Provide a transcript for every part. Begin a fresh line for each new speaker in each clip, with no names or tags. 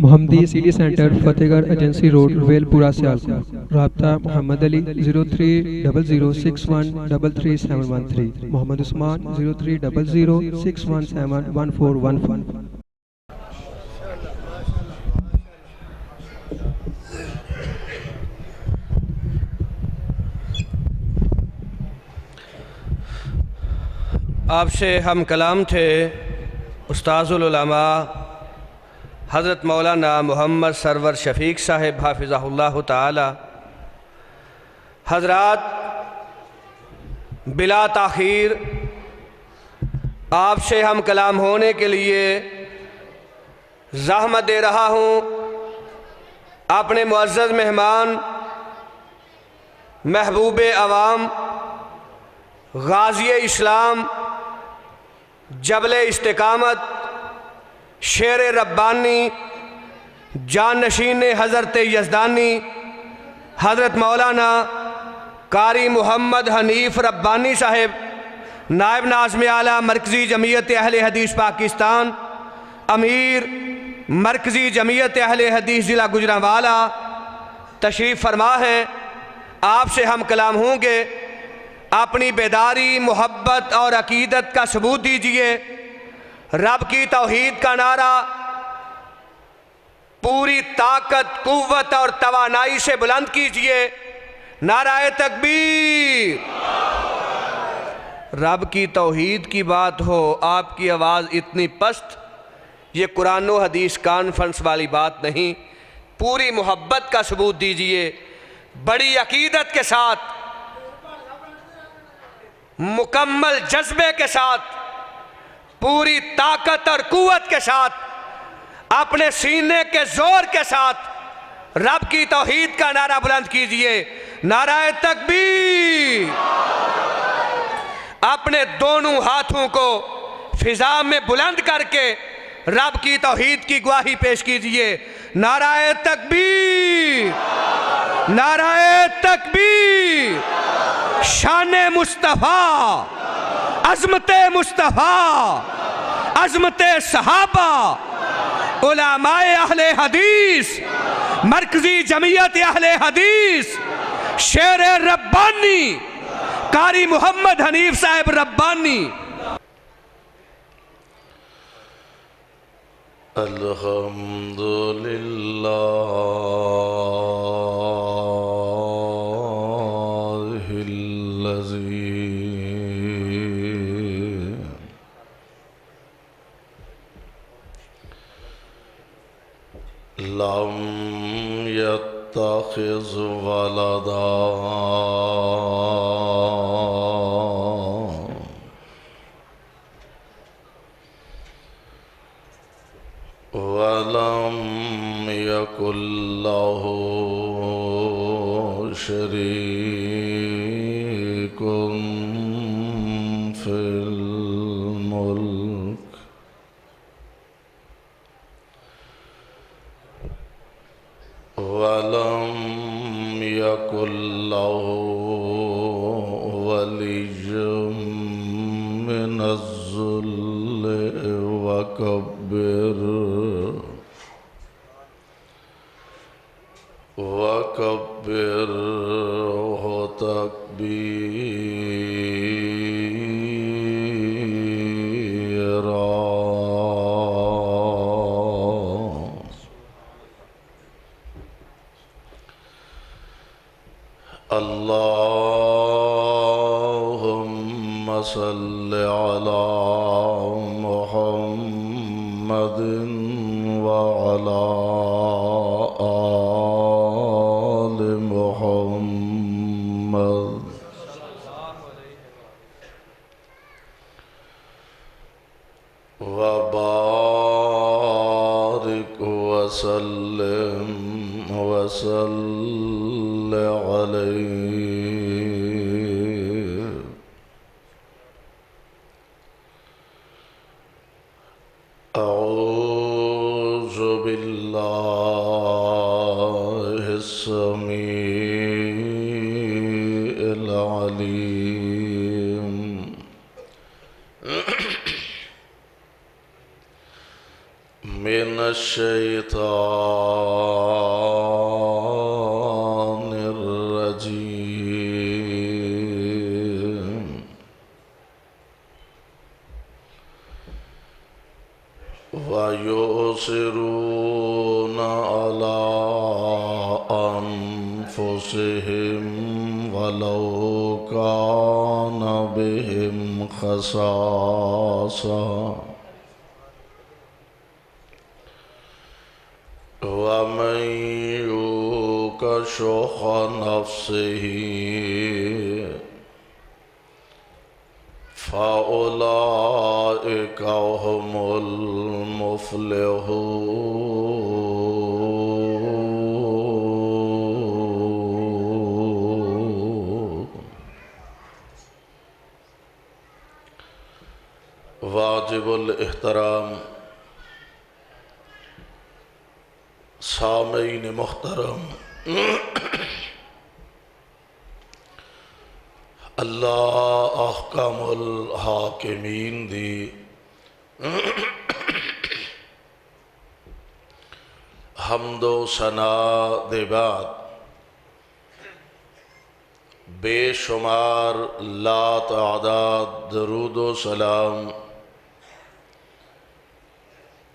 محمدی city centre فتح گڑھ agency road royal پورہ سیالکوٹ۔ رابطہ محمد علی 030061337113، محمد عثمان 030061711415۔
آپ سے ہم کلام تھے استاذ العلماء حضرت مولانا محمد سرور شفیق صاحب حافظہ اللہ تعالی۔ حضرات، بلا تاخیر آپ سے ہم کلام ہونے کے لیے زحمت دے رہا ہوں اپنے معزز مہمان محبوب عوام غازی اسلام جبل استقامت شیر ربانی جانشین حضرت یزدانی حضرت مولانا قاری محمد حنیف ربانی صاحب، نائب ناظم اعلیٰ مرکزی جمعیت اہل حدیث پاکستان، امیر مرکزی جمعیت اہل حدیث ضلع گوجرانوالہ تشریف فرما ہیں۔ آپ سے ہم کلام ہوں گے، اپنی بیداری، محبت اور عقیدت کا ثبوت دیجئے۔ رب کی توحید کا نعرہ پوری طاقت، قوت اور توانائی سے بلند کیجئے۔ نعرہ تکبیر۔ رب کی توحید کی بات ہو، آپ کی آواز اتنی پست، یہ قرآن و حدیث کانفرنس والی بات نہیں۔ پوری محبت کا ثبوت دیجئے، بڑی عقیدت کے ساتھ، مکمل جذبے کے ساتھ، پوری طاقت اور قوت کے ساتھ، اپنے سینے کے زور کے ساتھ رب کی توحید کا نعرہ بلند کیجئے۔ نعرہ تکبیر۔ اپنے دونوں ہاتھوں کو فضا میں بلند کر کے رب کی توحید کی گواہی پیش کیجئے۔ نعرہ تکبیر، نعرہ تکبیر۔ شان مصطفیٰ، عظمت مصطفیٰ، عظمت صحابہ، علماء اہل حدیث، مرکزی جمعیت اہل حدیث، شیر ربانی قاری محمد حنیف صاحب ربانی۔
الحمدللہ لم يتخذ ولدا ولم يكن له شريك في الملك ولم يكن له ولي من الذل وكبره تكبيرا۔ اللهم صل على محمد وعلى آل محمد وبارك وسلم عليه۔ أعوذ بالله السميع العليم من الشيطان الرجيم ويؤثرون على أنفسهم ولو كان بهم خصاصة ومن يوق شح نفسه فأولئك هم المفلحون. واجب الاحترام سامعین محترم، اللہ احکام الحاکمین دی حمد و ثنا دے بعد بے شمار لا تعداد درود و سلام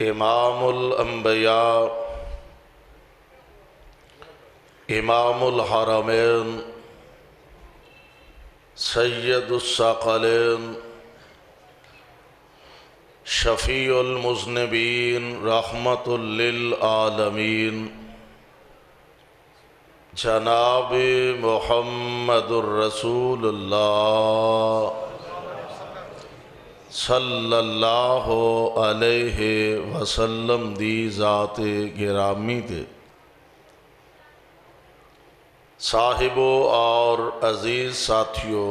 امام الانبیاء امام الحرمین سید الثقلین شفیع المذنبین رحمت للعالمین جناب محمد الرسول اللہ صلی اللہ علیہ وسلم دی ذات گرامی دے صاحبوں اور عزیز ساتھیوں،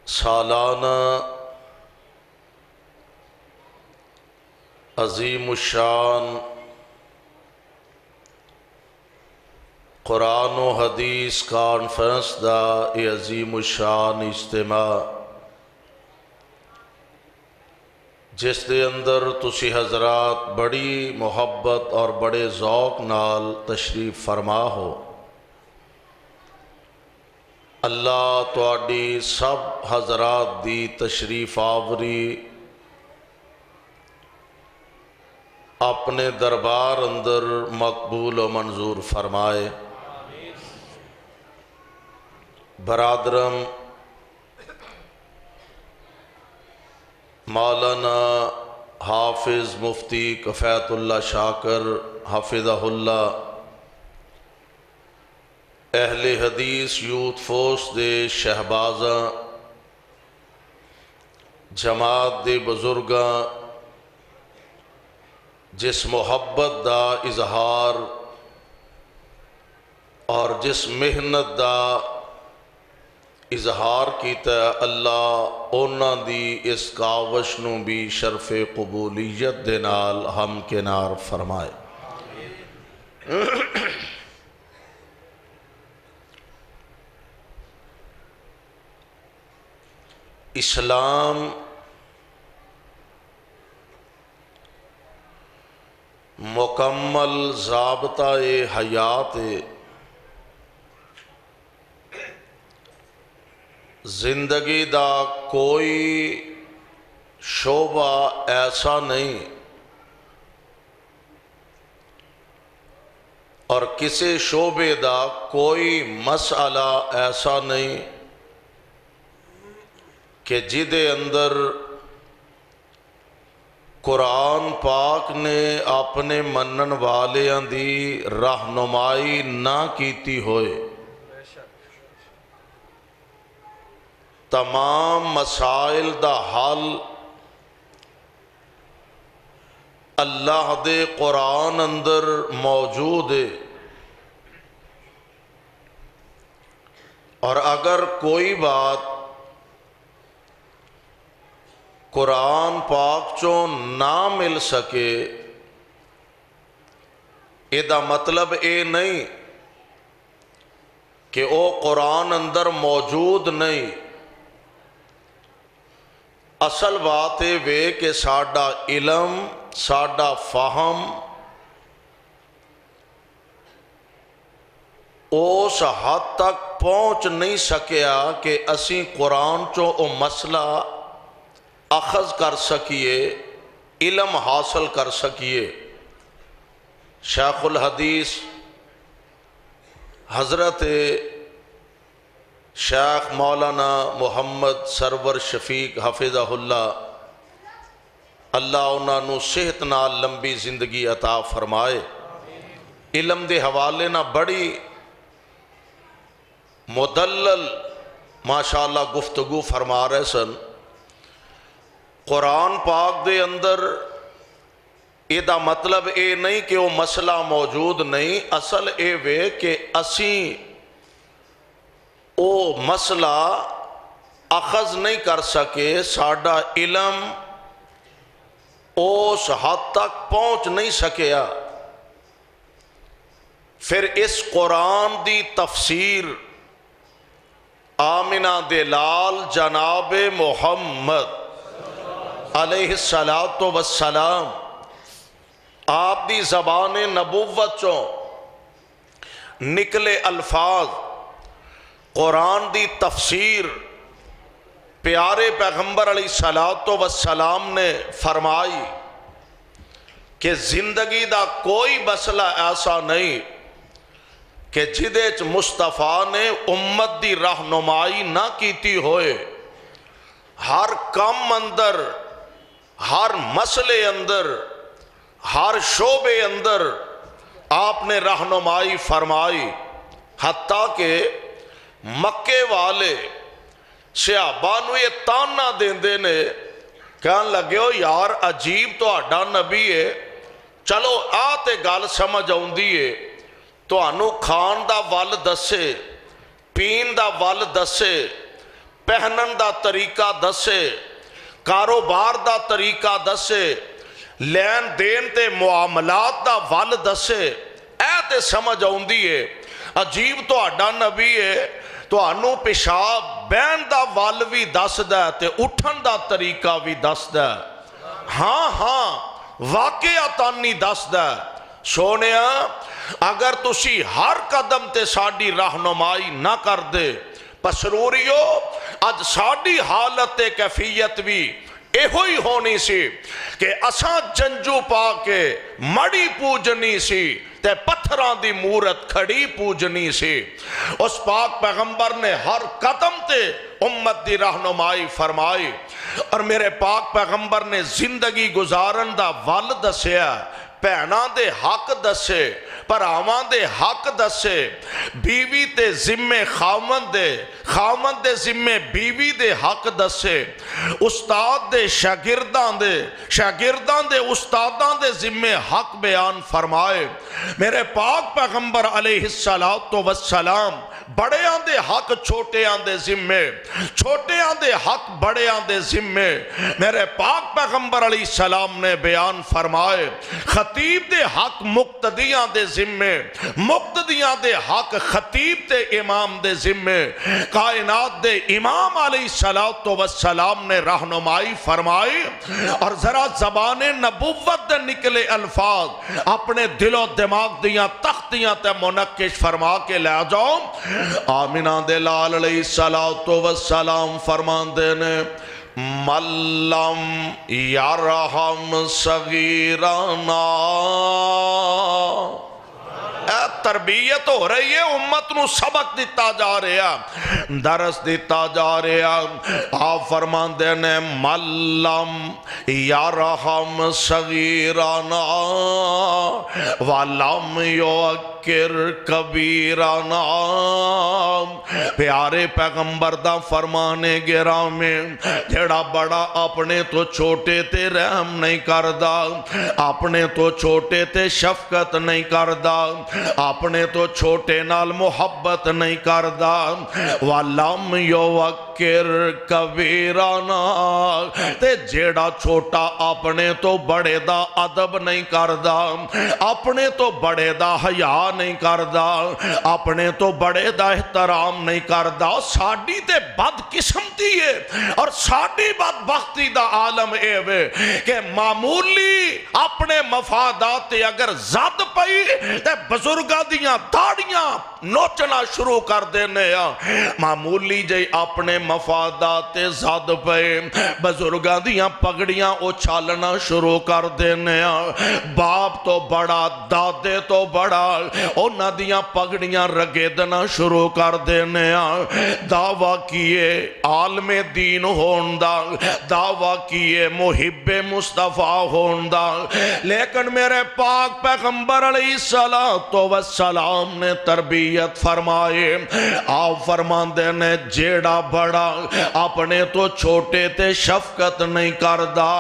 سالانہ عظیم الشان قرآن و حدیث کانفرنس دا اے عظیم الشان اجتماع جس دے اندر تسی حضرات بڑی محبت اور بڑے ذوق نال تشریف فرما ہو، اللہ تواڈی سب حضرات دی تشریف آوری اپنے دربار اندر مقبول و منظور فرمائے۔ برادرم، مولانا حافظ مفتی کفایت اللہ شاکر حفظہ اللہ اہل حدیث یوتھ فورس دے شہبازاں جماعت دے بزرگاں جس محبت دا اظہار اور جس محنت دا اظہار کیتا اللہ اونا دی اس کاوش نو بھی شرف قبولیت دے نال ہم کنار فرمائے۔ اسلام مکمل ضابطہ حیات زندگی دا کوئی شعبہ ایسا نہیں اور کسی شعبے دا کوئی مسئلہ ایسا نہیں کہ جدے اندر قرآن پاک نے اپنے منن والیاں دی رہنمائی نہ کیتی ہوئے۔ تمام مسائل دا حل اللہ دے قرآن اندر موجود ہے، اور اگر کوئی بات قرآن پاک چوں نہ مل سکے، ایدہ مطلب اے نہیں کہ او قرآن اندر موجود نہیں، اصل بات یہ وے کہ ساڈا علم ساڈا فہم اس حد تک پہنچ نہیں سکیا کہ اسی قرآن چو او مسئلہ اخذ کر سکیے، علم حاصل کر سکیے۔ شیخ الحدیث حضرت شیخ مولانا محمد سرور شفیق حفظہ اللہ، اللہ انہاں نو صحت نال لمبی زندگی عطا فرمائے، علم دے حوالے نہ بڑی مدلل ماشاءاللہ گفتگو فرما رہے سن۔ قرآن پاک دے اندر یہ دا مطلب اے نہیں کہ وہ مسئلہ موجود نہیں، اصل اے وے کہ اسیں او مسئلہ اخذ نہیں کر سکے، ساڈا علم اس حد تک پہنچ نہیں سکیا۔ پھر اس قرآن دی تفسیر آمنہ دے لال جناب محمد علیہ السلام آپ دی زبان نبوت چوں نکلے الفاظ قرآن دی تفسیر پیارے پیغمبر علیہ السلام نے فرمائی کہ زندگی دا کوئی مسئلہ ایسا نہیں کہ جدے چ مصطفیٰ نے امت دی رہنمائی نہ کیتی ہوئے۔ ہر کم اندر، ہر مسئلے اندر، ہر شعبے اندر آپ نے رہنمائی فرمائی، حتیٰ کہ مکے والے صحابہ نو یہ تانا دیندے نے، کہنے لگے ہو یار عجیب تو آڈا نبی ہے، چلو آتے گال سمجھ آؤندی ہے، تو انو کھان دا ول دسے، پین دا ول دسے، پہنن دا طریقہ دسے، کاروبار دا طریقہ دسے، لین دین تے معاملات دا ول دسے، اے تے سمجھ آؤندی ہے۔ عجیب تو آڈا نبی ہے تو انو پیشاب بین دا ول بھی دس دا تے اٹھن دا طریقہ بھی دس دا، ہاں واقعاتانی دس دا۔ سونیا اگر تسی ہر قدم تے ساڑی رہنمائی نہ کر دے، پسروریو اج ساڑی حالت کیفیت بھی ایہوئی ہونی سی کہ اساں جنجو پا کے مڑی پوجنی سی تے پتھران دی مورت کھڑی پوجنی سی۔ اس پاک پیغمبر نے ہر قدم تے امت دی رہنمائی فرمائی، اور میرے پاک پیغمبر نے زندگی گزارن دا ول دسیا، پہنا دے حق دسے، پراوان دے حق دسے، بیوی تے ذمہ خاوند دے ذمہ بیوی دے حق دسے، استاد دے شاگردان دے استادان دے ذمہ حق بیان فرمائے۔ میرے پاک پیغمبر علیہ السلام بڑے آندے حق چھوٹے آندے ذمہ، چھوٹے آندے حق بڑے آندے ذمہ، میرے پاک پیغمبر علیہ السلام نے بیان فرمائے۔ خطیب دے حق مقتدیاں دے ذمہ، مقتدیاں دے حق خطیب تے امام دے ذمہ، کائنات دے امام علیہ السلام نے رہنمائی فرمائی۔ اور ذرا زبان نبوت دے نکلے الفاظ اپنے دل و دماغ دیاں تختیاں تے منقش فرما کے لے جاؤ۔ آمینہ دے لال علیہ السلام فرماندے نے مَلَّمْ يَرْحَمْ صَغِيرَنَا، اے تربیت ہو رہی ہے، امت نو سبق دیتا جا رہا، درس دیتا جا رہا۔ آپ فرماندے نے مَلَّمْ يَرْحَمْ صَغِيرَنَا وَلَمْ يُوَقِّرْ كَبِيرَنَا۔ پیارے پیغمبر دا فرمانے گرامی، جڑا بڑا اپنے تو چھوٹے تے رحم نہیں کردہ، اپنے تو چھوٹے تے شفقت نہیں کردہ، اپنے تو چھوٹے نال محبت محبت نہیں کردا ولم یوکر کبیرانا تے جیڑا چھوٹا اپنے تو بڑے دا ادب نہیں کردا اپنے تو بڑے دا حیا نہیں کردا اپنے تو بڑے دا احترام نہیں کردا ساڈی تے بد قسمتی ہے اور ساڈی بدبختی دا عالم اے وے کہ معمولی اپنے مفادات تے اگر زد پئی تے بزرگاں دیاں داڑیاں نوچنا شروع کر دینے معمولی جے اپنے مفادات تے زد پئے بزرگاں دیاں پگڑیاں اچھالنا شروع کر دینے باپ تو بڑا دادے تو بڑا انہاں دیاں پگڑیاں رگیدنا شروع کر دینے دعویٰ کیے عالم دین ہوندہ دعویٰ کیے محب مصطفیٰ ہوندہ لیکن میرے پاک پیغمبر علیہ السلام نے تربیت فرمائے آپ فرماندے نے جیڑا بڑا اپنے تو چھوٹے تے شفقت نہیں کردا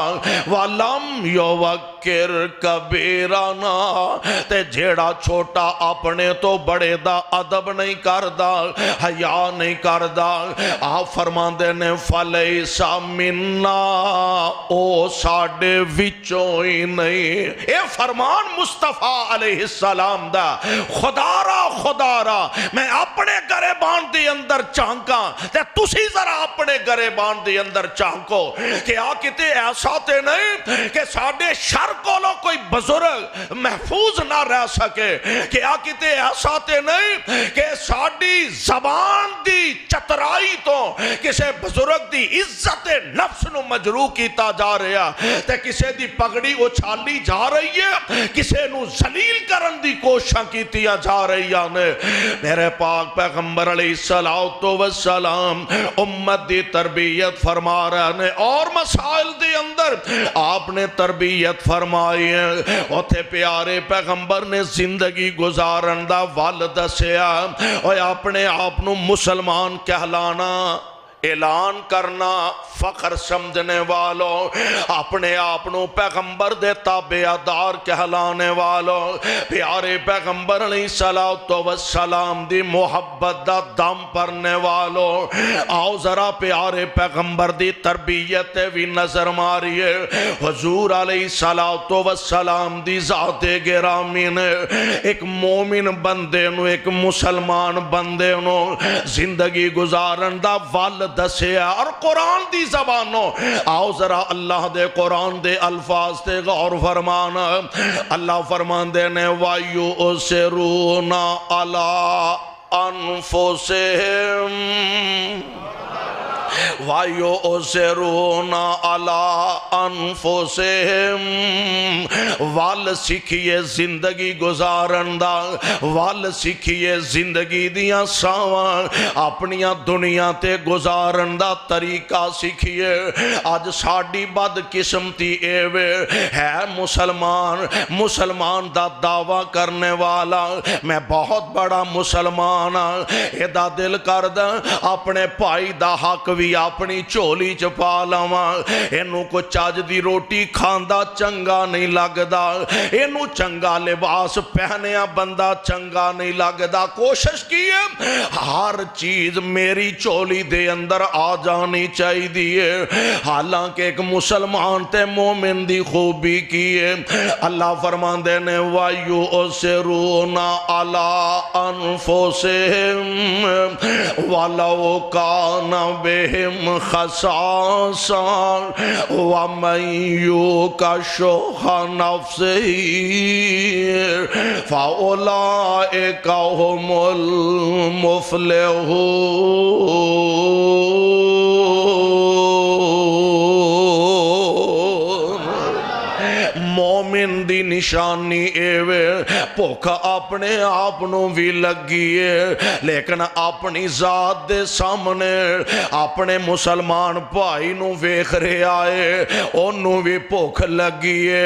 وَلَمْ يُوَكِّرْ كَبِيرَنَا تے جیڑا چھوٹا اپنے تو بڑے دا ادب نہیں کردا حیا نہیں کردا آپ فرماندے نے فَلَيْسَ مِنَّا او ساڑے وچوں ہی نہیں اے فرمان مصطفیٰ علیہ السلام دا خدا را میں اپنے گریبان دی اندر چانکاں تے تسی ذرا اپنے گریبان دی اندر چانکو کہ کتے ایسا تے نہیں کہ ساڑے شر کولوں کوئی بزرگ محفوظ نہ رہ سکے کہ کتے ایسا تے نہیں کہ ساڑی زبان دی چترائی تو کسے بزرگ دی عزت نفس نو مجروح کیتا جا رہا تے کسے دی پگڑی اچھالی جا رہی ہے کسے نو ذلیل کرن دی کوشاں کیتیا جا رہی ہے میرے پاک پیغمبر علیہ السلام امت دی تربیت فرما رہے ہیں اور مسائل دی اندر آپ نے تربیت فرمائی ہے اوتھے پیارے پیغمبر نے زندگی گزارن دا والد دسیا اور اپنے آپنوں مسلمان کہلانا اعلان کرنا فخر سمجھنے والوں اپنے آپنوں پیغمبر دے تابعدار کہلانے والوں پیارے پیغمبر علیہ السلام دی محبت دا دم پرنے والوں آؤ ذرا پیارے پیغمبر دی تربیت بھی نظر ماریے حضور علیہ السلام دی ذات گرامی نے ایک مومن بندے نو ایک مسلمان بندے نو زندگی گزارن دا والد دسیا اور قرآن دی زبانوں آؤ ذرا اللہ دے قرآن دے الفاظ تے غور فرمانا اللہ فرمان دینے وَيُؤْسِرُونَ عَلَىٰ أَنفُسِهِمْ وَيُؤْسِرُونَ عَلَىٰ أَنفُسِهِمْ وال سکھیے زندگی گزارن دا وال سکھیے زندگی دیاں ساواں اپنیاں دنیا تے گزارن دا طریقہ سکھیے آج ساڑی بد قسمتی ایوے ہے مسلمان دا دعویٰ کرنے والا میں بہت بڑا مسلمان ادا دل کردہ اپنے پائی دا حق بھی اپنی چولی چپا لاواں اینو کو چاج دی روٹی کھاندا چنگا نہیں لگدا اینو چنگا لباس پہنیا بندہ چنگا نہیں لگدا کوشش کیے ہر چیز میری چولی دے اندر آ جانی چاہی دیئے حالانکہ ایک مسلمان تے مومن دی خوبی کیے اللہ فرمان دینے وَيُؤْسِرُونَ عَلَىٰ أَنفُسِهِمْ وَلَوْ كَانَ بِهِمْ خَصَاصَةٌ وَمَن يُوقَ شُحَّ نَفْسِهِ فَأُولَٰئِكَ هُمُ الْمُفْلِحُونَ مومن دی نشانی ایوے پوکھ اپنے آپنوں بھی لگیے لیکن اپنی ذات دے سامنے اپنے مسلمان بھائی نو ویکھ رہے آئے انہوں بھی پوکھ لگیے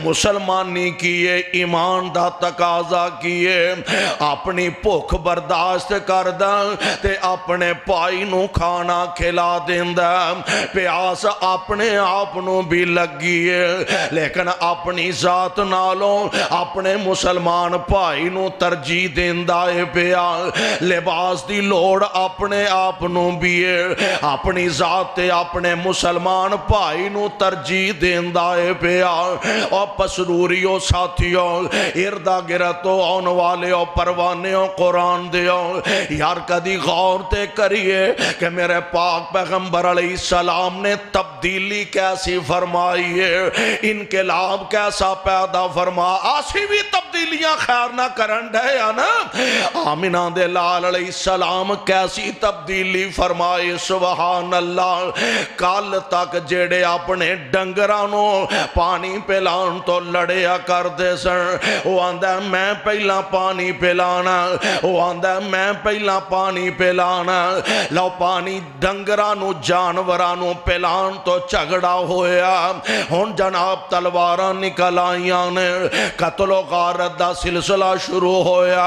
مسلمانی کیے ایمان دا تقاضا کیے اپنی پوکھ برداشت کردہ تے اپنے بھائی نو کھانا کھلا دیندہ پیاس اپنے آپنوں بھی لگیے لیکن لیکن اپنی ذات نالوں اپنے مسلمان بھائی نو ترجیح دیندا ہے پیا لباس دی لوڑ اپنے آپ نو بھی ہے اپنی ذات تے اپنے مسلمان بھائی نو ترجیح دیندا ہے پیا اور پسروریو ساتھیوں اردا گرتو آن والے اور پروانیوں قرآن دیو یار کدی غور تے کریے کہ میرے پاک پیغمبر علیہ السلام نے تبدیلی کیسی فرمائی ہے انقلاب کیسا پیدا فرما آسی بھی تبدیلیاں خیر نہ کرن دے یا نا آمینہ دے لال علیہ السلام کیسی تبدیلی فرمائی سبحان اللہ کال تک جیڑے اپنے ڈنگرانوں پانی پلان تو لڑیا کر دے سن وہ آندہ میں پہلا پانی پلانا وہ آندہ میں پہلا پانی پلانا لو پانی ڈنگرانوں جانورانوں پلان تو جھگڑا ہویا ہن جناب تلواراں نکل آئیاں نے قتل و غارت دا سلسلہ شروع ہویا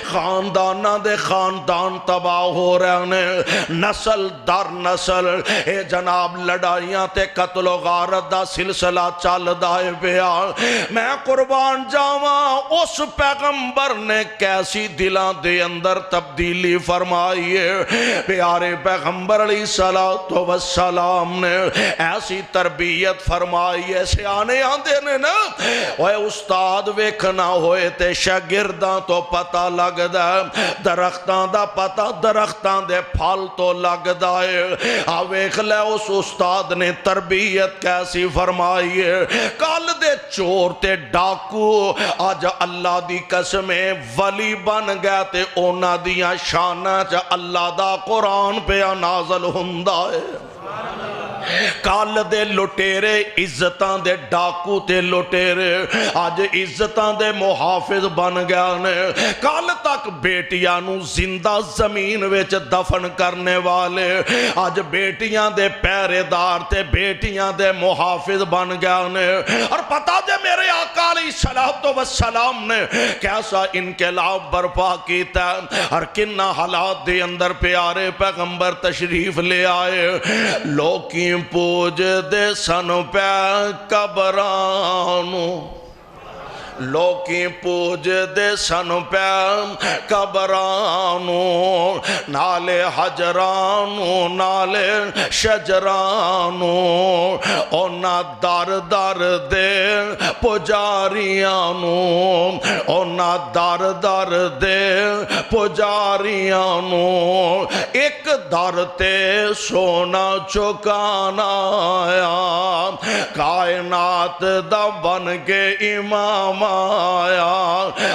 خاندانہ دے خاندان تباہ ہو رہے نے نسل در نسل اے جناب لڑائیاں تے قتل و غارت دا سلسلہ چل دائے پیا میں قربان جاواں اس پیغمبر نے کیسی دلان دے اندر تبدیلی فرمائی ہے پیارے پیغمبر علیہ السلام نے ایسی تربیت فرمائی ہے سیانے آندے نے نا وہ استاد ویکھنا ہوئے تے شاگرداں تو پتہ لگ دا درختاں دا پتہ درختاں دے پھل تو لگ دا ہے آویکھ لے اس استاد نے تربیت کیسی فرمائی ہے کال دے چور تے ڈاکو آج اللہ دی قسمیں ولی بن گئے تے اونا دیاں شانہ چا اللہ دا قرآن پہ نازل ہندہ ہے کال دے لٹیرے عزتاں دے ڈاکو تے لٹیرے آج عزتاں دے محافظ بن گیا نے کال تک بیٹیاں نو زندہ زمین ویچ دفن کرنے والے آج بیٹیاں دے پیرے دار تے بیٹیاں دے محافظ بن گیا نے اور پتا جے میرے آقا علیہ السلام نے کیسا انقلاب برپا کیتا اور کنہ حالات دے اندر پیارے پیغمبر تشریف لے آئے لوکی پوج دے سن پہ قبرانو لوکی پوج دے سن پہ قبرانو نالے حجرانو نالے شجرانو اونا در در دے پجاریانو اونا در در دے پجاریانو ایک در تے سونا چکانا آیا کائنات دا بن کے امام آیا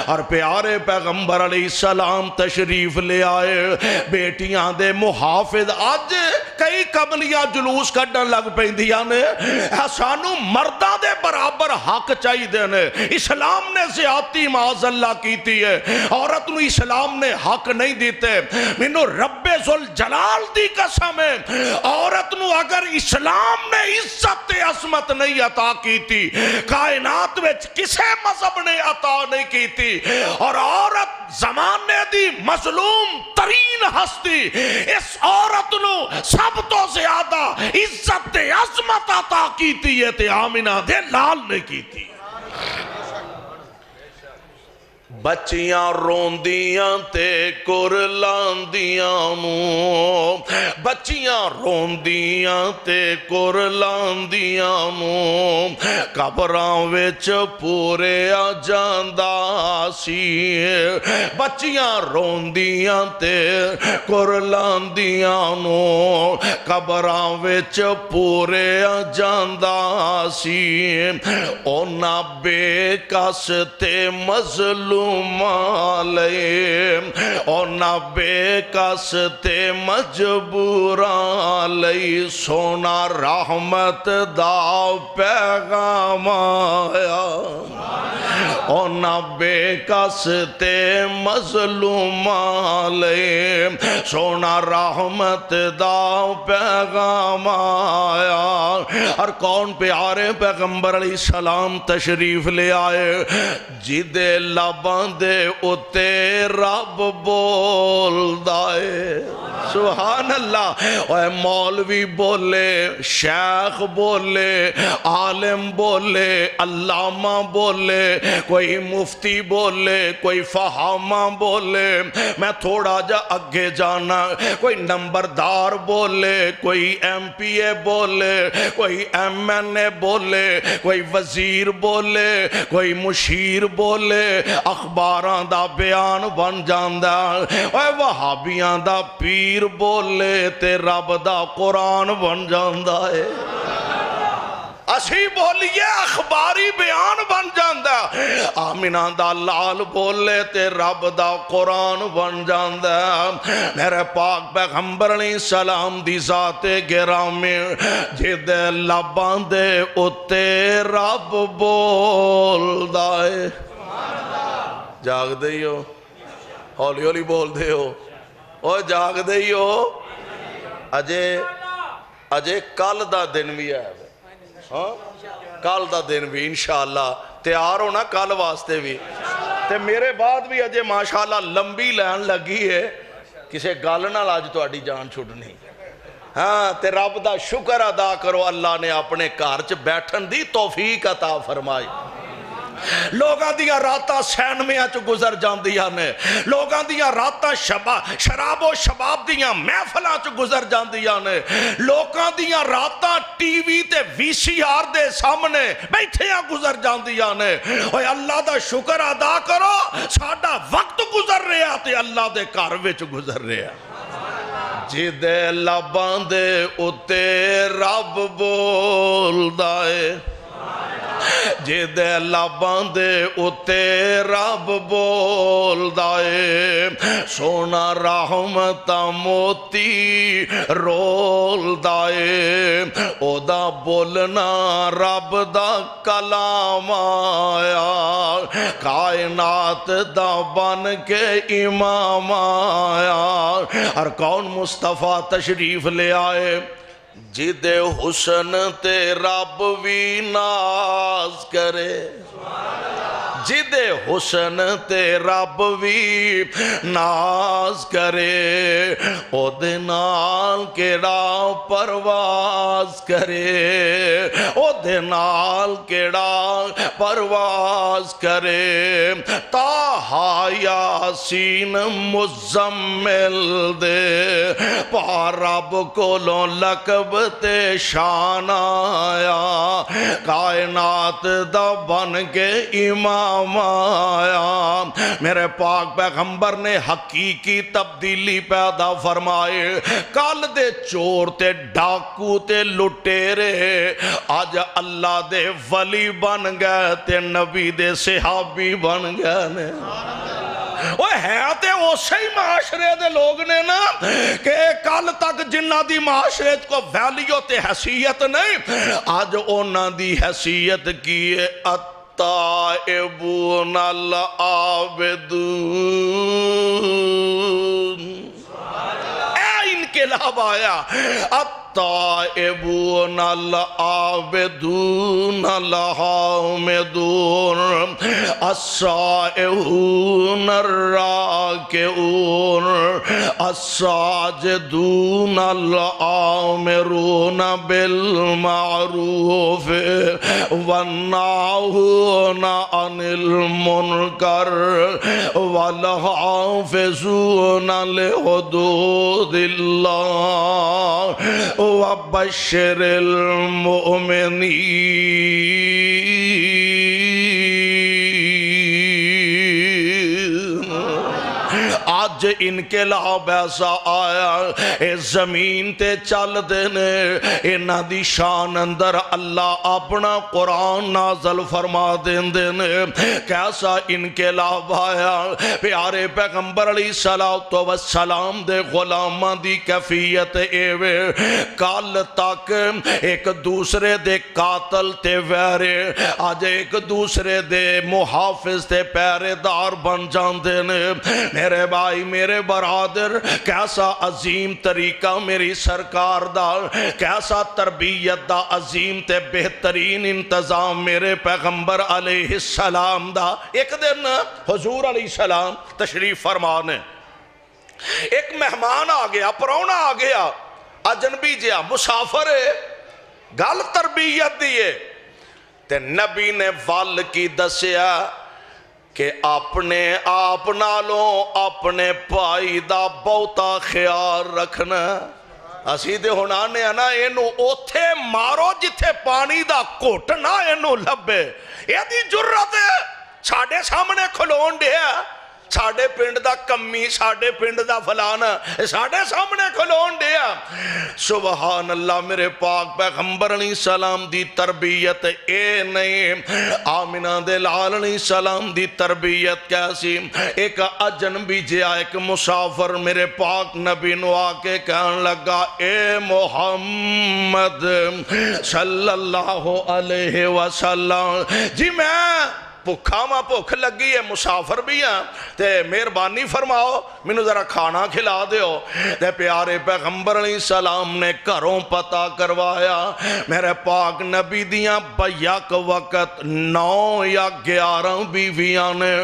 اور پیارے پیغمبر علیہ السلام تشریف لے آئے بیٹیاں دے محافظ آج کئی قبلیاں جلوس کڈن لگ پیندیاں نے سانو مردہ دے برابر حق چاہی دینے اسلام نے زیادتی معاذ اللہ کیتی ہے عورت نو اسلام نے حق نہیں دیتے منو رب ذوالجلال دی قسم ہے عورت نو اگر اسلام نے عزت عظمت نہیں عطا کیتی کائنات وچ کسے مذہب نے عطا نہیں کیتی اور عورت زمانے دی مظلوم ترین ہستی اس عورت نو سب تو زیادہ عزت عظمت عطا کیتی ہے تے آمینہ دے لال نے کیتی بچیاں روندیاں تے کرلاندیاں نو بچیاں روندیاں تے کرلاندیاں نو قبراں وچ پورے آ جاندا سی بچیاں روندیاں تے کرلاندیاں نو قبراں وچ پورے آ جاندا سی اونا بے کس تے مظلوم مالے اونا بے کس تے مجبوران لئی سونا رحمت دا پیغام آیا اونا بے کس تے مظلومان لئی سونا رحمت دا پیغام آیا اور کون پیارے پیغمبر علیہ السلام تشریف لے آئے جدے لباں دے اتے رب بول دائے سبحان اللہ. اے مولوی بولے, شیخ بولے, عالم بولے, علامہ بولے, کوئی مفتی بولے, کوئی فہامہ بولے, میں تھوڑا جا اگے جانا, کوئی نمبردار بولے, کوئی ایم پی اے بولے, کوئی ایم این اے بولے, کوئی وزیر بولے, کوئی مشیر بولے, اخباراں دا بیان بن جاندا. اے وہابیاں دا پیر بولے تے رب دا قرآن بن جاندا ہے. اسی بولیے اخباری بیان بن جاندا. آمینہ دا لال بولے تے رب دا قرآن بن جاندا. میرے پاک پیغمبر علیہ السلام دی ذات گرامی جدے لباں دے اتے رب بول دائے. جاگ دے ہی ہو, ہولی ہولی بول دے ہو, او جاگ دے ہی ہو. اجے کل دا دن بھی ہے, کل دا دن بھی انشاءاللہ تیار ہونا کل واسطے بھی. تے میرے بعد بھی اجے ماشاءاللہ لمبی لین لگی ہے, کسے گل نال اج تہاڈی جان چھڈنی. ہاں تے رب دا شکر ادا کرو, اللہ نے اپنے گھر چ بیٹھن دی توفیق عطا فرمائی. لوگاں دیاں راتاں سینمیاں چ گزر جاندیاں نے, لوگاں دیاں راتاں شراب و شباب دیاں محفلاں چ گزر جاندیاں نے, لوگاں دیاں راتاں ٹی وی تے وی سی آر دے سامنے بیٹھیاں گزر جاندیاں نے. اوے اللہ دا شکر ادا کرو, ساڈا وقت گزر رہا تے اللہ دے گھر وچ گزر رہا. جدے لباں دے اتے رب بولدا اے, جدے لباں دے اتے رب بولدا اے, سونا رحمت موتی رولدا اے. او دا بولنا رب دا کلام آیا, کائنات دا بن کے امام آیا. اور کون مصطفیٰ تشریف لے آئے جدے حسن تے رب وی ناز کرے, جدے حسن تے رب وی ناز کرے. او دے نال کیڑا پرواز کرے, او دے نال کیڑا پرواز کرے. تاہا یاسین مزمل دے پا رب کولوں لقب تے شان آیا, کائنات دا بن کے امام آیا. میرے پاک پیغمبر نے حقیقی تبدیلی پیدا فرمائے. کل دے چور تے ڈاکو تے لٹیرے آج اللہ دے ولی بن گئے تے نبی دے صحابی بن گئے نے. وہ ہے تے اسی معاشرے دے لوگ نے نا کہ کل تک جنہ دی معاشرے کو ویلیو تے حیثیت نہیں, آج اونا دی حیثیت کی التائبون العابدون. اے انقلاب آیا, التائبون العابدون الحامدون السائحون الراکعون الساجدون الآمرون بالمعروف والناہون عن المنکر والحافظون لحدود اللہ وبشر المؤمنین. آج انقلاب ایسا آیا اے زمین تے چل دینے, انہ دی شان اندر اللہ اپنا قرآن نازل فرما دینے. کیسا انقلاب آیا, پیارے پیغمبر علیہ السلام دے غلامہ دی کیفیت ایوے, کال تک ایک دوسرے دے قاتل تے ویرے, آج ایک دوسرے دے محافظ تے پیرے دار بن جاندے نے. میرے بھائی میرے برادر, کیسا عظیم طریقہ میری سرکار دا, کیسا تربیت دا عظیم تے بہترین انتظام میرے پیغمبر علیہ السلام دا. ایک دن حضور علیہ السلام تشریف فرمانے ایک مہمان آ گیا، پرونا آ گیا، اجنبی جیا مسافر ہے، گل تربیت دیئے تے نبی نے وال کی دسیا کہ اپنے آپ نالوں اپنے پائی دا بہتا خیال رکھنا۔ اسی دے ہنانے ہیں نا اینو اوتھے مارو جتھے پانی دا کوٹ نہ اینو لبے، یہ دی جرت ہے ساڑھے سامنے کھلون دیا، ساڑھے پنڈ دا کمی، ساڑھے پنڈ دا فلانا، ساڑھے سامنے کھلون دیا۔ سبحان اللہ، میرے پاک پیغمبر علیہ السلام دی تربیت اے نہیں، آمنہ دے لال علیہ السلام دی تربیت کیسی؟ ایک اجنبی جیا، ایک مسافر میرے پاک نبی نو آکے کہنے لگا اے محمد صلی اللہ علیہ وسلم، جی میں بھکھا ماں بھوک لگی ہے، مسافر بھی ہیں تے مہربانی فرماؤ مینوں ذرا کھانا کھلا دیو۔ تے پیارے پیغمبر علیہ السلام نے گھروں پتہ کروایا، میرے پاک نبی دیاں بیک وقت 9 یا 11 بیویاں نے،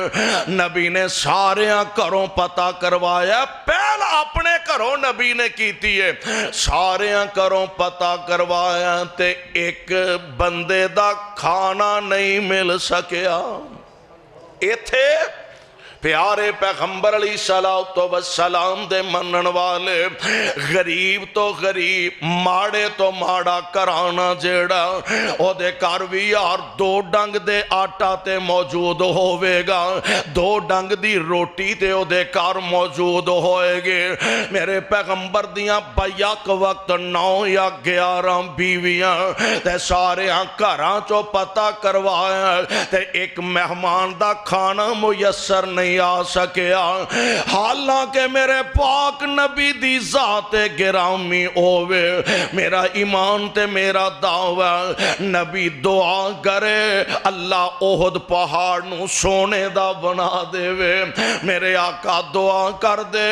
نبی نے سارے گھروں پتہ کروایا۔ پہلا اپنے گھروں نبی نے کیتی ہے، سارے گھروں پتہ کروایا تے ایک بندے دا کھانا نہیں مل سکیا۔ ایتھے پیارے پیغمبر علیہ السلام دے منن والے غریب تو غریب، ماڑے تو ماڑا کرانا جیڑا او دے کار بھی یار 2 ڈنگ دے آٹا تے موجود ہوئے گا، 2 ڈنگ دی روٹی تے او دے کار موجود ہوئے گے۔ میرے پیغمبر دیاں بیک وقت 9 یا 11 بیویاں تے سارے گھراں چو پتہ کروایا تے ایک مہمان دا کھانا میسر نہیں آ سکیا، حالانکہ میرے پاک نبی دی ذات گرامی ہوئے، میرا ایمان تے میرا دعوی نبی دعا کرے اللہ احد پہاڑ نو سونے دا بنا دے وے، میرے آقا دعا کر دے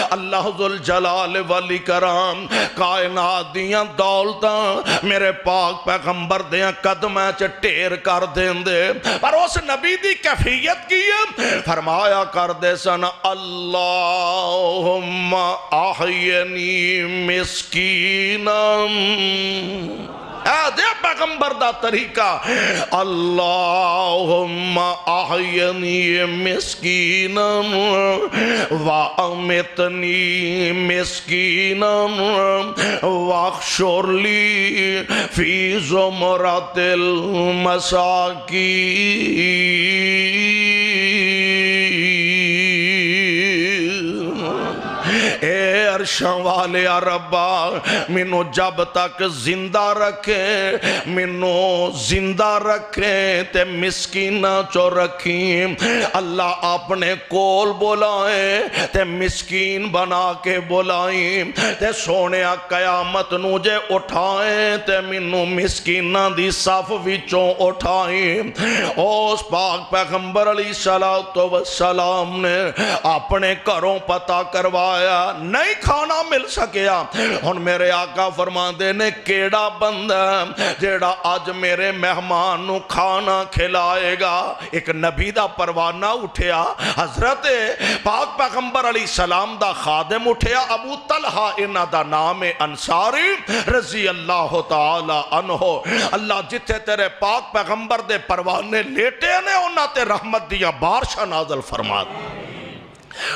اللہ ذوالجلال والاکرام کائنات دیاں دولتاں میرے پاک پیغمبر دیاں قدمیں چ ٹیر کر دین دے، پر اس نبی دی کیفیت کی فرمایا کر دے سن اللہم احینی مسکینا، اے دے پیغمبر دا طریقہ اللہم احینی مسکینا وامیتنی مسکینا واخشر لی فی زمرۃ المساکین۔ اے عرشاں والے ربا منو جب تک زندہ رکھے، منو زندہ رکھے تے مسکینہ چو رکھیں، اللہ اپنے کول بلائیں تے مسکین بنا کے بلائیں تے سونے قیامت نو جے اٹھائیں تے منو مسکینہ دی صف وچوں اٹھائیں۔ اس پاک پیغمبر علیہ السلام نے اپنے گھروں پتہ کروایا، نہیں کھانا مل سکیا، ہن میرے آقا فرماندے نے کیڑا بندہ جیڑا آج میرے مہمان نو کھانا کھلائے گا۔ ایک نبی دا پروانہ اٹھیا، حضرت پاک پیغمبر علیہ السلام دا خادم اٹھیا، ابو طلحہ انہ دا نام انصاری رضی اللہ تعالی عنہ۔ اللہ جتھے تیرے پاک پیغمبر دے پروانے لیٹے نے انہ تے رحمت دیا بارشاں نازل فرما دی۔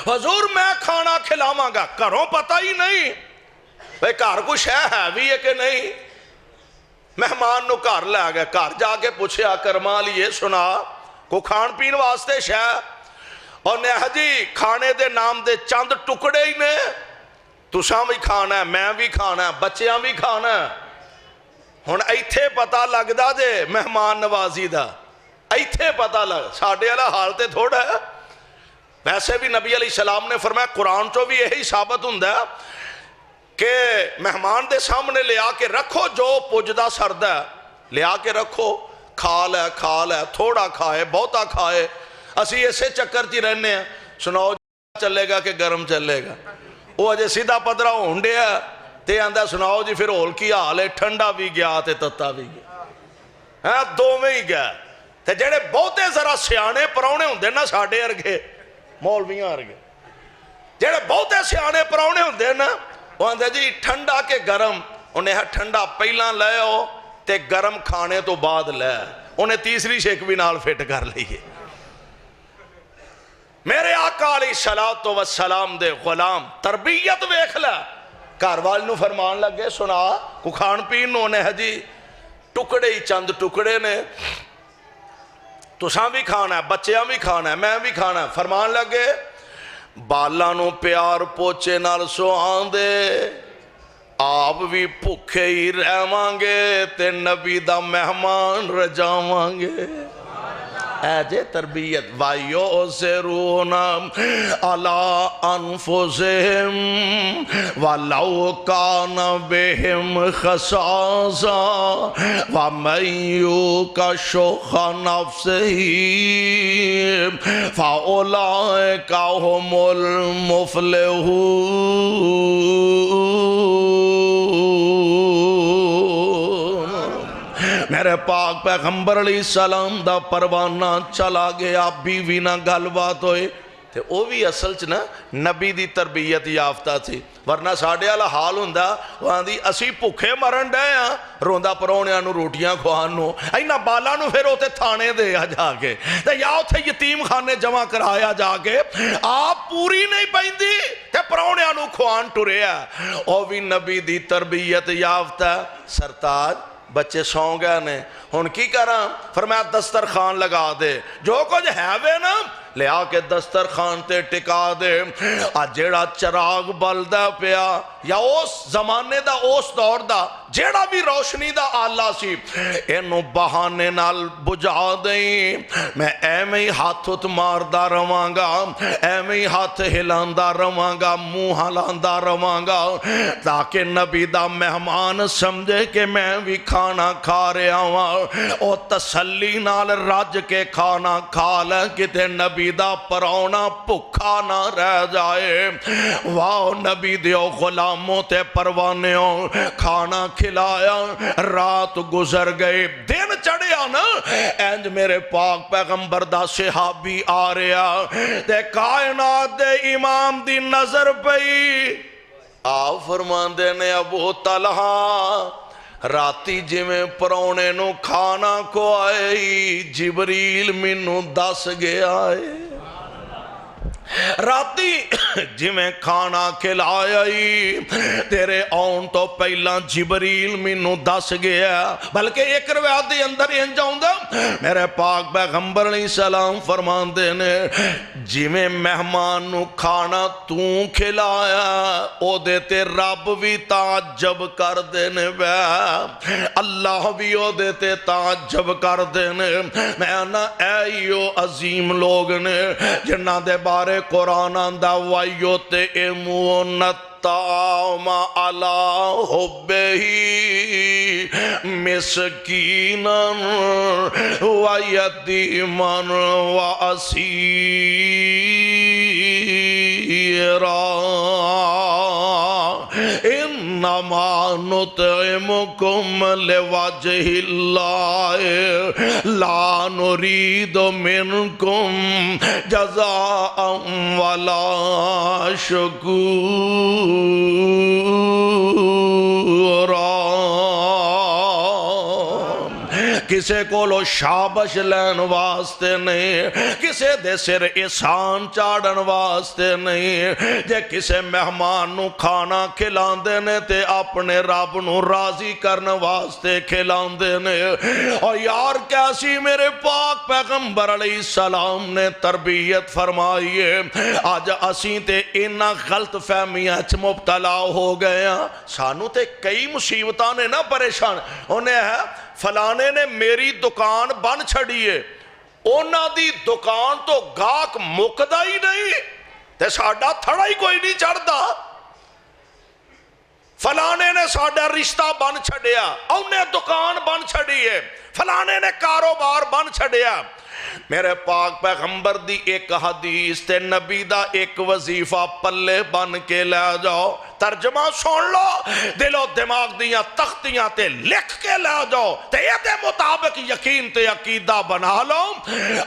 حضور میں کھانا کھلاواں گا، گھروں پتہ ہی نہیں بھئی گھر کچھ ہے بھی ہے کہ نہیں، مہمان نو گھر لے گئے، گھر جا کے پوچھیا کرمال یہ سنا کو کھان پین واسطے شہ، اور نے جی کھانے دے نام دے چند ٹکڑے ہی نے، تساں بھی کھانا ہے، میں بھی کھانا ہے، بچیاں بھی کھانا ہے۔ ہن ایتھے پتہ لگدا دے مہمان نوازی دا، ایتھے پتہ لگ، ساڑھے والا حال تے تھوڑا ہے۔ ویسے بھی نبی علیہ السلام نے فرمایا قرآن چو بھی یہی ثابت ہوندا ہے کہ مہمان دے سامنے لے آ کے رکھو جو پجدہ سردہ ہے، لے آ کے رکھو، کھا لے تھوڑا کھائے بہتا کھائے، اسی ایسے چکر چی رہنے ہیں سناؤ چلے گا کہ گرم چلے گا، وہ اجے سیدھا پدرہ ہونڈے ہے تے آندہ سناؤ جی پھر ہول کی حال ہے، ٹھنڈا بھی گیا تے تتا بھی گیا، دو میں ہی گیا تے جڑے بہتے ذرا سیانے پراؤنے ہوندے نا ساڑھے ارگے مولویاں ارگے جڑے بہتے سیانے پراؤنے ہوندے نا وہ آندے جی ٹھنڈا کے گرم، انہیں ٹھنڈا پہلا لے آؤ تے گرم کھانے تو بعد لے، انہیں تیسری شیک بھی نال فٹ کر لئیے۔ میرے آقا علیہ الصلوۃ والسلام دے غلام تربیت ویکھ لے، گھر والے نو فرمان لگے سنا کو کھان پین نو نے جی ٹکڑے ہی چند ٹکڑے نے، تساں بھی کھانا ہے، بچیاں بھی کھانا ہے، میں بھی کھانا ہے۔ فرمان لگے بالاں نو پیار پوچے نال سوان دے، آپ بھی بھوکے ہی رہواں گے تے نبی دا مہمان رجاواں گے۔ اے جے تربیت وَيُؤْثِرُونَ عَلَىٰ أَنفُسِهِمْ وَلَوْ كَانَ بِهِمْ خَصَاصَةٌ وَمَن يُوقَ شُحَّ نَفْسِهِ فَأُولَٰئِكَ هُمُ الْمُفْلِحُونَ۔ میرے پاک پیغمبر علیہ السلام دا پروانہ چلا گیا، بیوی نہ گل بات ہوئے تے او بھی اصل چ نا نبی دی تربیت یافتہ تھی، ورنہ ساڑھے والا حال ہوندا وہاں دی اسی بھوکے مرن ڈے ہاں روندا پرونیاں نو روٹیاں کھوان نو، اینا بالا نو پھر اوتے تھانے دے جا کے تے یا اوتھے یتیم خانے جمع کرایا جا کے، آپ پوری نہیں پیندی تے پرونیاں نو کھوان ٹریا، او بھی نبی دی تربیت یافتہ۔ سرتاج بچے سو گئے نے ہن کی کراں؟ فرمایا دسترخوان لگا دے، جو کچھ ہے وے نا لے آ کے دسترخوان تے ٹکا دے۔ جیڑا چراغ بلدا پیا یا اس زمانے دا اس دور دا جیڑا بھی روشنی دا آلہ سی اینو بہانے نال بجھا دیں، میں ایویں ہی ہاتھ ماردا رواں گا، ایویں ہی ہاتھ ہلاندا رواں گا، منہ ہلاندا رواں گا تاکہ نبی دا مہمان سمجھے کہ میں بھی کھانا کھا رہا ہوں، او تسلی نال رج کے کھانا کھا لے کتے نبی دا پرونا بھکھا نہ رہ جائے۔ واہ نبی دیو غلاموں تے پروانیوں کھانا کھلایا، رات گزر گئی، دن چڑھیا نا، اینج میرے پاک پیغمبر دا صحابی آ رہا تے کائنات دے امام دی نظر پئی، آپ فرمان دینے ابو طلحہ راتی جی میں پرونے نو کھانا کو آئے جبریل مینو دس گیا ہے، راتی جی میں کھانا کھلایا تیرے آن تو پہلا جبریل مینو دس گیا، بلکہ ایک روایت دے اندر ان جاؤں دا میرے پاک پیغمبر علیہ السلام فرمان دینے جی میں مہمان نو کھانا توں کھلایا او دیتے رب بھی تعجب کر دینے بے، اللہ بھی او دیتے تعجب کر دینے۔ میں نا ایو عظیم لوگ نے جنہ دے بارے قرآن آندہ وَيُطْعِمُونَ الطَّعَامَ عَلَىٰ حُبِّهِ مِسْكِينًا وَيَتِيمًا وَأَسِيرًا إِنَّمَا نُطْعِمُكُمْ لِوَجْهِ اللَّهِ لَا نُرِيدُ مِنْكُمْ جَزَاءً وَلَا شُكُورًا۔ کسے کو لو شابش لین واسطے نہیں، کسے دے سر احسان چاڑن واسطے نہیں، جے کسے مہمان نو کھانا کھلان دینے تے اپنے رب نو راضی کرن واسطے کھلان دینے۔ اور یار کیسی میرے پاک پیغمبر علیہ السلام نے تربیت فرمائیے، آج اسیں تے انہا غلط فہمیاں چھ مبتلا ہو گیا، سانو تے کئی مصیبتاں نے نہ پریشان، انہیں ہے فلانے نے میری دکان بن چھڑیے، اونا دی دکان تو گاہک مکدا ہی نہیں تے ساڈا تھڑا ہی کوئی نہیں چڑھدا، فلانے نے ساڈا رشتہ بن چھڑیا، اونے دکان بن چھڑیے، فلانے نے کاروبار بن چھڑیا۔ میرے پاک پیغمبر دی ایک حدیث تے نبی دا ایک وظیفہ پلے بن کے لے جاؤ، ترجمہ سن لو، دل و دماغ دیاں تختیاں تے لکھ کے لے جاؤ تے یہ دے مطابق یقین تے عقیدہ بنا لو۔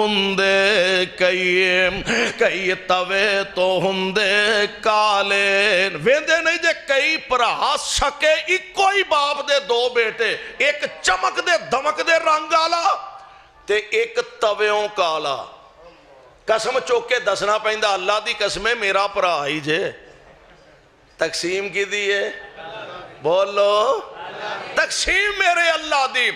ہوندے کئی توے تو ہوندے کالے ویندے نہیں جے کئی پرا سکے ایک کوئی باپ دے دو بیٹے ایک چمک دے دمک دے رنگ آلا تے ایک تویوں کالا قسم چوکے دسنا پہندہ اللہ دی قسمیں میرا پرا آئی جے تقسیم کی دیئے بولو تقسیم میرے اللہ دی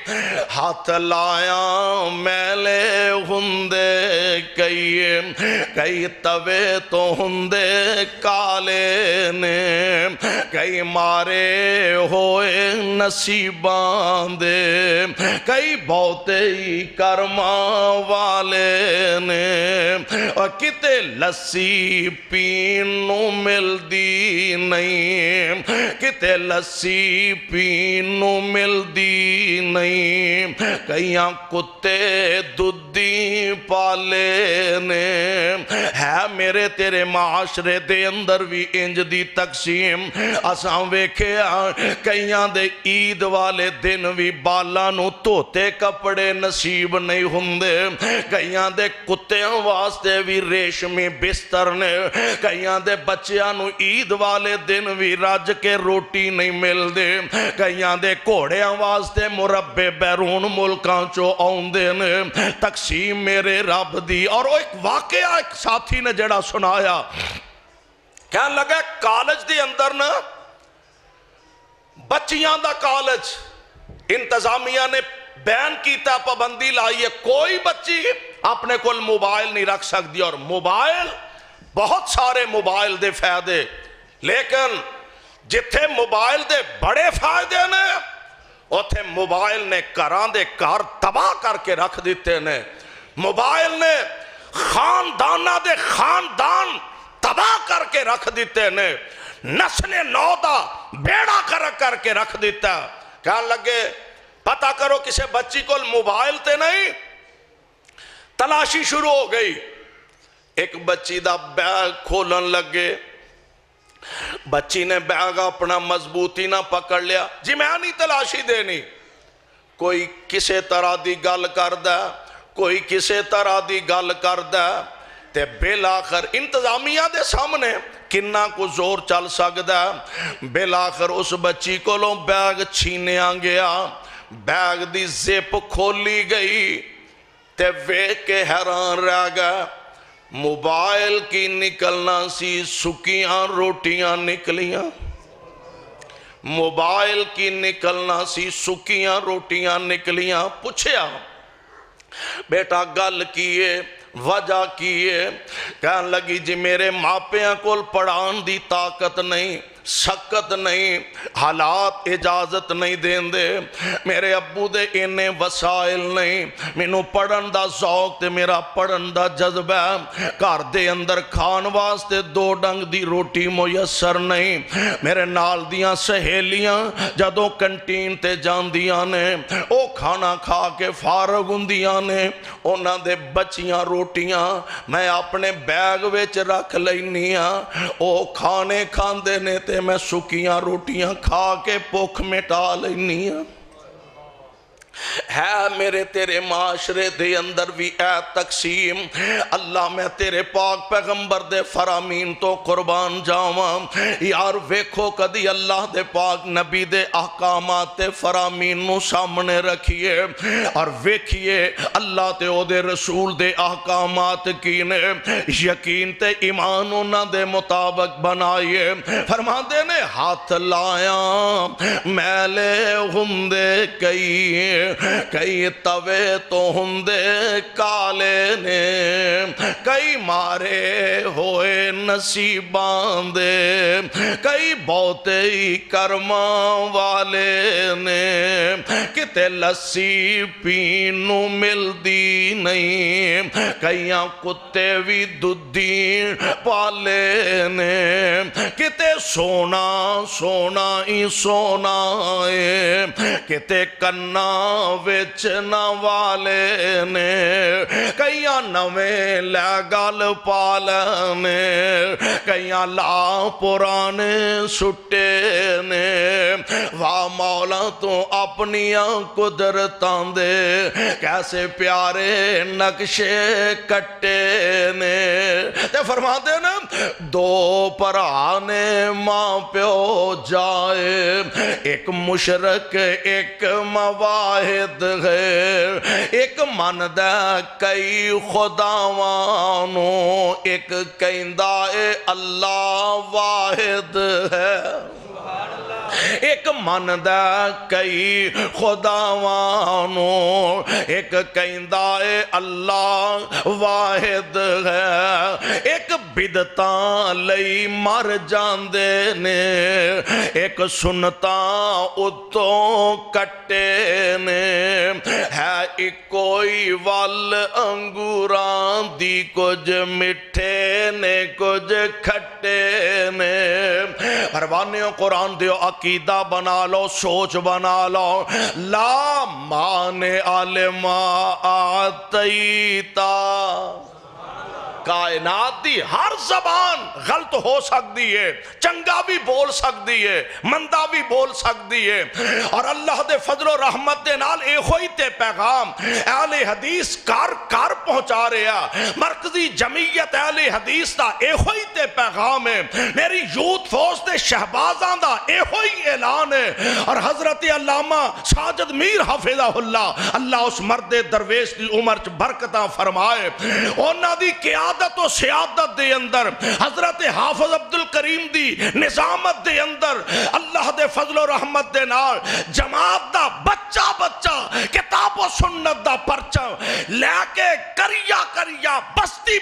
ہاتھ لایا میلے ہوندے کئی توے تو ہوندے کالے نے کئی مارے ہوئے نصیبان دے کئی بہتے ہی کرماں والے نے اور کتے لسی پینو مل دی نہیں کتے لسی پینو مل دی نہیں کئیاں کتے دودھی پالے نے ہے میرے تیرے معاشرے دے اندر بھی انج دی تقسیم اساں ویکھیا کئیاں دے عید والے دن بھی بالا نو توتے کپڑے نصیب نہیں ہوندے کئیاں دے کتیاں واسطے بھی ریشمی بستر نے کئیاں دے بچیاں نو عید والے دن بھی رج کے روٹی نہیں مل دے کئیاں دے کوڑیاں واسطے مربے بیرون ملکاں چو آؤندے نے تقسیم میرے رب دی اور وہ ایک واقعہ ایک ساتھی نے جڑا سنایا کہنے لگا کالج دی اندر نا بچیاں دا کالج انتظامیہ نے بین کیتا پابندی لائی ہے کوئی بچی اپنے کول موبائل نہیں رکھ سکتی اور موبائل بہت سارے موبائل دے فائدے لیکن جتھے موبائل دے بڑے فائدے نے اتھے موبائل نے گھراں دے گھر تباہ کر کے رکھ دیتے نے موبائل نے خاندانہ دے خاندان تباہ کر کے رکھ دیتے نے نسل نو دا بیڑا کر کے رکھ دیتا کہنے لگے پتہ کرو کسے بچی کو موبائل تے نہیں تلاشی شروع ہو گئی ایک بچی دا بیگ کھولن لگے بچی نے بیگ اپنا مضبوطی نہ پکڑ لیا جی میں نہیں تلاشی دینی کوئی کسے طرح دی گل کردہ کوئی کسے طرح دی گل کردہ تے بالآخر انتظامیہ دے سامنے کنہ کو زور چل سکتا بالآخر اس بچی کو لوں بیگ چھینے آنگیا بیگ دی زیپ کھولی گئی تے ویک کے حیران رہ گیا موبائل کی نکلنا سی سکیاں روٹیاں نکلیاں موبائل کی نکلنا سی سکیاں روٹیاں نکلیاں پوچھیا بیٹا گل کیے وجہ کیے کہنے لگی جی میرے ماپیاں کول پڑھان دی طاقت نہیں سکت نہیں حالات اجازت نہیں دین دے میرے ابو دے انہیں وسائل نہیں مینوں پڑھن دا ذوق تے میرا پڑھن دا جذبہ گھر دے اندر کھان واسطے دو ڈنگ دی روٹی میسر نہیں میرے نال دیاں سہیلیاں جدوں کنٹین تے جاندیاں نے او کھانا کھا کے فارغ ہوندیاں نے انہاں دے بچیاں روٹیاں میں اپنے بیگ وچ رکھ لینیاں او کھانے کھاندے نے تے میں سکیاں روٹیاں کھا کے بھوک مٹا لینی ہے میرے تیرے معاشرے دے اندر بھی اے تقسیم اللہ میں تیرے پاک پیغمبر دے فرامین تو قربان جاواں یار ویکھو کدی اللہ دے پاک نبی دے احکامات تے فرامین نو سامنے رکھیے اور ویکھیے اللہ تے او دے رسول دے احکامات کی نے یقین تے ایمان انہاں دے مطابق بنائیے فرما دے نے ہاتھ لایا میلے ہوندے کئی توے تو ہوندے کالے نے کئی مارے ہوئے نصیبان دے کئی بہتے ہی کرماں والے نے کتے لسی پینو مل دی نہیں کئیاں کتے بھی دودھی پالے نے کتے سونا سونا ہی سونا ہے کتے کنا وچنا والے نے کئیاں کئیاں نویں لے گل پالنے کئیاں لا پرانے سٹے نے واہ مولا تو اپنیاں قدرتاں دے کیسے پیارے نقشے کٹے نے تے فرما دے نا دو پرانے ماں پیو جائے ایک مشرک ایک مواحد ہے ایک من دا کئی خداوانو ایک کہندہ اللہ واحد ہے ایک من دا کئی خداوانو ایک کہندہ اللہ واحد ہے ایک بدتاں لئی مر جاندے نے ایک سنتاں اتوں کٹے نے ہے ایک کوئی وال انگوران دی کچھ مٹھے نے کچھ کھٹے نے پروانیوں قرآن دیو عقیدہ بنا لو سوچ بنا لو لا مانع لما آتیتا کائنات دی ہر زبان غلط ہو سکتی ہے چنگا بھی بول سکتی ہے مندہ بھی بول سکتی ہے اور اللہ دے فضل و رحمت دے نال اے ہوئی تے پیغام اہل حدیث کار پہنچا رہا مرکزی جمعیت اہل حدیث دا اے ہوئی تے پیغام ہے میری یوتھ فوج دے شہبازاں دا اے ہوئی اعلان ہے اور حضرت علامہ ساجد میر حافظہ اللہ اس مرد درویش دی عمر برکتاں فرمائے اونا دی قیادت و سیادت دے اندر حضرت حافظ عبدالکریم دی نظامت دے اندر اللہ دے فضل و رحمت دے نال جماعت دا بچہ کتاب و سنت دا پرچہ لے کے کریا بستی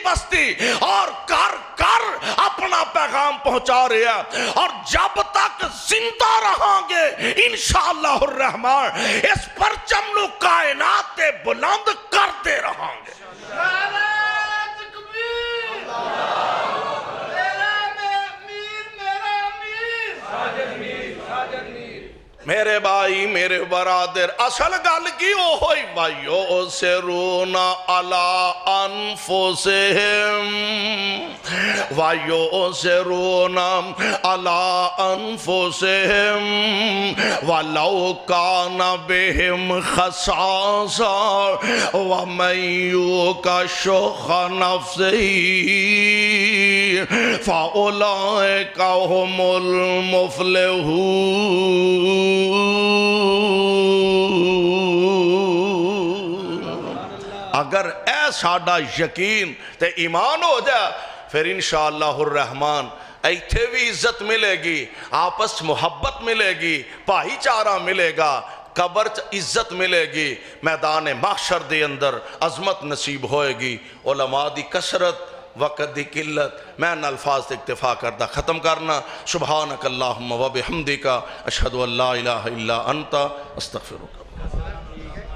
اور کر اپنا پیغام پہنچا رہا اور جب تک زندہ رہاں گے انشاءاللہ الرحمن اس پرچم نو کائنات تے بلند کرتے رہاں گے میرے بھائی میرے برادر اصل گل کی ہوئی بھائیو سے رونا علی انفسہم بھائیو سے رونا علی انفسہم ولو کان بہم خصاصا ومن یوق شح نفسہ فاولئک هم المفلحون اگر اے ساڈا یقین تے ایمان ہو جائے پھر انشاءاللہ الرحمن ایتھے بھی عزت ملے گی آپس محبت ملے گی بھائی چارہ ملے گا قبر عزت ملے گی میدان محشر دے اندر عظمت نصیب ہوئے گی علماء دی کثرت وقت دی قلت میں ان الفاظ سے اکتفا کردہ ختم کرنا سبحانک اللہم و بحمدک اشہدو ان لا الہ الا انت استغفرک